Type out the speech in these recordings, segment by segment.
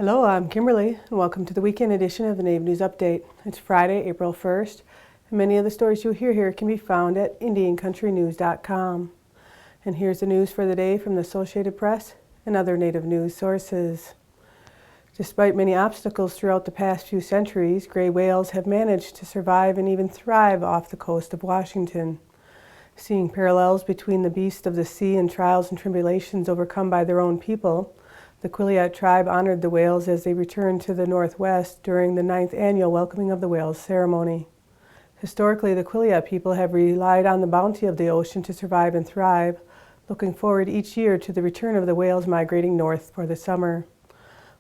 Hello, I'm Kimberly, and welcome to the weekend edition of the Native News Update. It's Friday, April 1st, and many of the stories you'll hear here can be found at IndianCountryNews.com. And here's the news for the day from the Associated Press and other Native news sources. Despite many obstacles throughout the past few centuries, gray whales have managed to survive and even thrive off the coast of Washington. Seeing parallels between the beasts of the sea and trials and tribulations overcome by their own people, the Quileute Tribe honored the whales as they returned to the Northwest during the 9th annual Welcoming of the Whales ceremony. Historically, the Quileute people have relied on the bounty of the ocean to survive and thrive, looking forward each year to the return of the whales migrating north for the summer.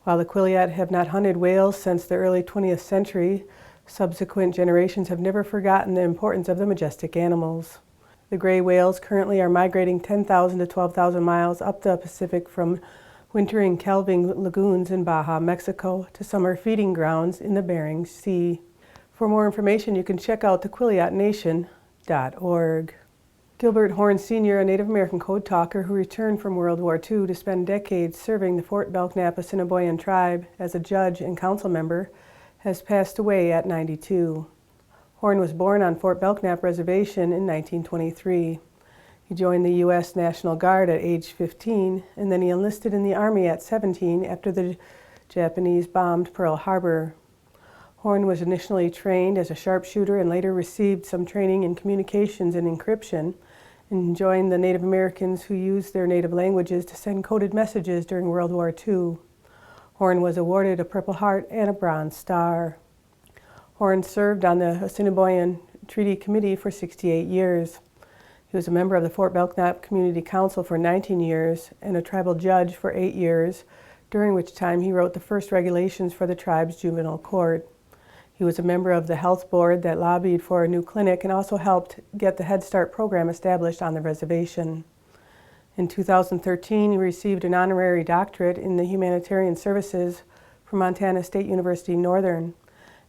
While the Quileute have not hunted whales since the early 20th century, subsequent generations have never forgotten the importance of the majestic animals. The gray whales currently are migrating 10,000 to 12,000 miles up the Pacific from wintering calving lagoons in Baja, Mexico, to summer feeding grounds in the Bering Sea. For more information, you can check out thequileutenation.org. Gilbert Horn Sr., a Native American code talker who returned from World War II to spend decades serving the Fort Belknap Assiniboine tribe as a judge and council member, has passed away at 92. Horn was born on Fort Belknap Reservation in 1923. He joined the U.S. National Guard at age 15, and then he enlisted in the Army at 17 after the Japanese bombed Pearl Harbor. Horn was initially trained as a sharpshooter and later received some training in communications and encryption, and joined the Native Americans who used their native languages to send coded messages during World War II. Horn was awarded a Purple Heart and a Bronze Star. Horn served on the Assiniboine Treaty Committee for 68 years. He was a member of the Fort Belknap Community Council for 19 years and a tribal judge for 8 years, during which time he wrote the first regulations for the tribe's juvenile court. He was a member of the health board that lobbied for a new clinic and also helped get the Head Start program established on the reservation. In 2013, he received an honorary doctorate in the humanitarian services from Montana State University Northern.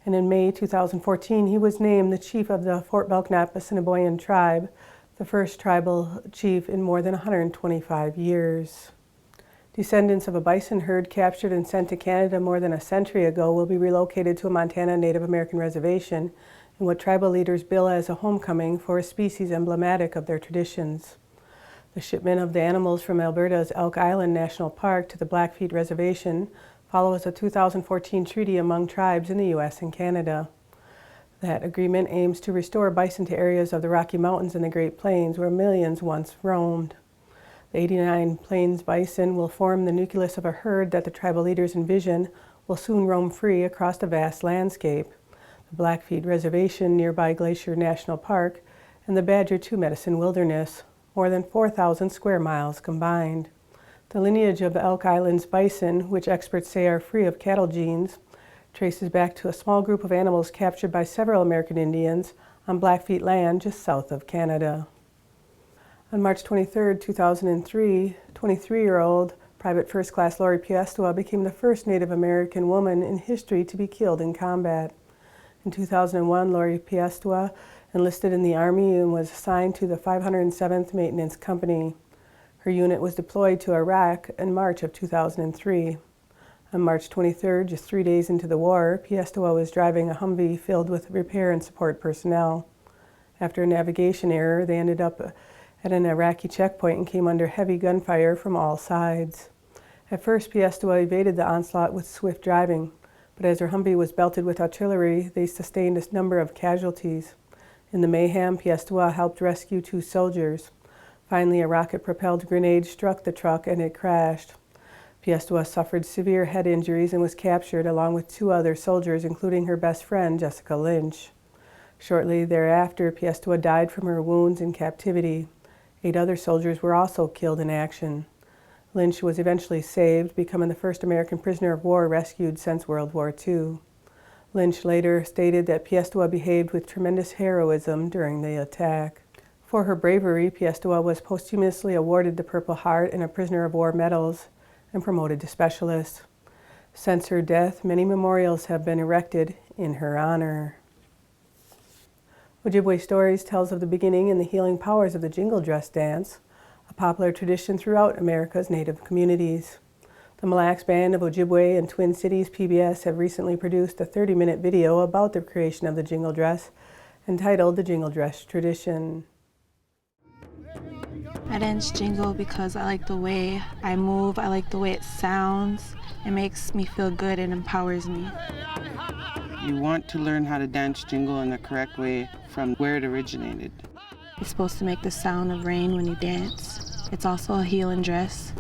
And in May 2014, he was named the chief of the Fort Belknap Assiniboine tribe, the first tribal chief in more than 125 years. Descendants of a bison herd captured and sent to Canada more than a century ago will be relocated to a Montana Native American reservation in what tribal leaders bill as a homecoming for a species emblematic of their traditions. The shipment of the animals from Alberta's Elk Island National Park to the Blackfeet Reservation follows a 2014 treaty among tribes in the U.S. and Canada. That agreement aims to restore bison to areas of the Rocky Mountains and the Great Plains where millions once roamed. The 89 plains bison will form the nucleus of a herd that the tribal leaders envision will soon roam free across a vast landscape: the Blackfeet Reservation, nearby Glacier National Park, and the Badger Two Medicine Wilderness, more than 4,000 square miles combined. The lineage of Elk Island's bison, which experts say are free of cattle genes, traces back to a small group of animals captured by several American Indians on Blackfeet land just south of Canada. On March 23, 2003, 23-year-old Private First Class Lori Piestewa became the first Native American woman in history to be killed in combat. In 2001, Lori Piestewa enlisted in the Army and was assigned to the 507th Maintenance Company. Her unit was deployed to Iraq in March of 2003. On March 23rd, just 3 days into the war, Piestewa was driving a Humvee filled with repair and support personnel. After a navigation error, they ended up at an Iraqi checkpoint and came under heavy gunfire from all sides. At first, Piestewa evaded the onslaught with swift driving, but as her Humvee was belted with artillery, they sustained a number of casualties. In the mayhem, Piestewa helped rescue 2 soldiers. Finally, a rocket-propelled grenade struck the truck and it crashed. Piestewa suffered severe head injuries and was captured along with 2 other soldiers, including her best friend, Jessica Lynch. Shortly thereafter, Piestewa died from her wounds in captivity. 8 other soldiers were also killed in action. Lynch was eventually saved, becoming the first American prisoner of war rescued since World War II. Lynch later stated that Piestewa behaved with tremendous heroism during the attack. For her bravery, Piestewa was posthumously awarded the Purple Heart and a Prisoner of War medals and promoted to specialist. Since her death, many memorials have been erected in her honor. Ojibwe Stories tells of the beginning and the healing powers of the Jingle Dress dance, a popular tradition throughout America's Native communities. The Mille Lacs Band of Ojibwe and Twin Cities PBS have recently produced a 30-minute video about the creation of the jingle dress, entitled The Jingle Dress Tradition. I dance jingle because I like the way I move, I like the way it sounds. It makes me feel good and empowers me. You want to learn how to dance jingle in the correct way from where it originated. It's supposed to make the sound of rain when you dance. It's also a healing dress.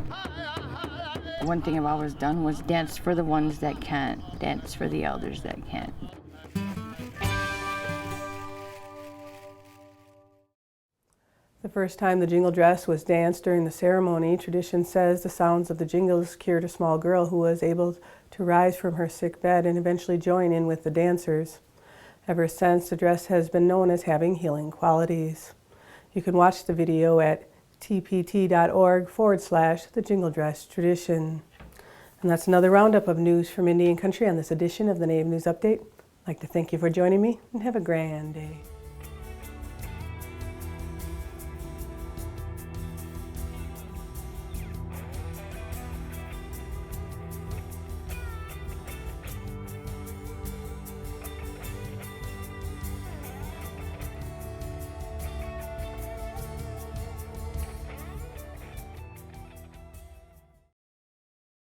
One thing I've always done was dance for the ones that can't, dance for the elders that can't. The first time the jingle dress was danced during the ceremony, tradition says the sounds of the jingles cured a small girl who was able to rise from her sick bed and eventually join in with the dancers. Ever since, the dress has been known as having healing qualities. You can watch the video at tpt.org/The Jingle Dress Tradition. And that's another roundup of news from Indian Country on this edition of the Native News Update. I'd like to thank you for joining me and have a grand day.